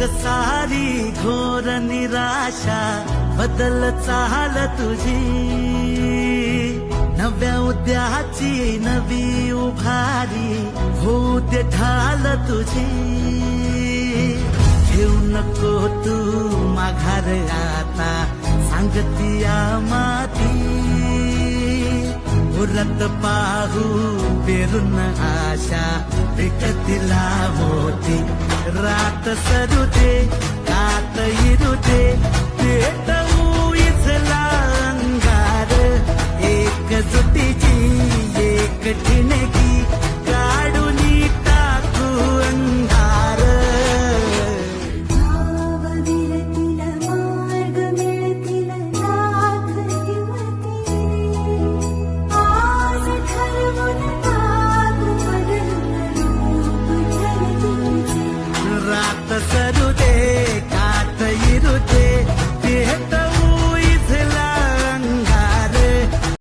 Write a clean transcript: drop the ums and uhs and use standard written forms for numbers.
सारी घोर निराशा बदल चाल तुझी, नव्या उद्याची नवी उभारी होऊ दे ढाल तुझी. घेऊ नको तू माघार आता सांगतिया माती, उरत पाहू पेरून आशा विकतीला होती. रात सरू दे रात इरू दे पेटवू इथला अंगार, एकजुटीची एक ठिणगी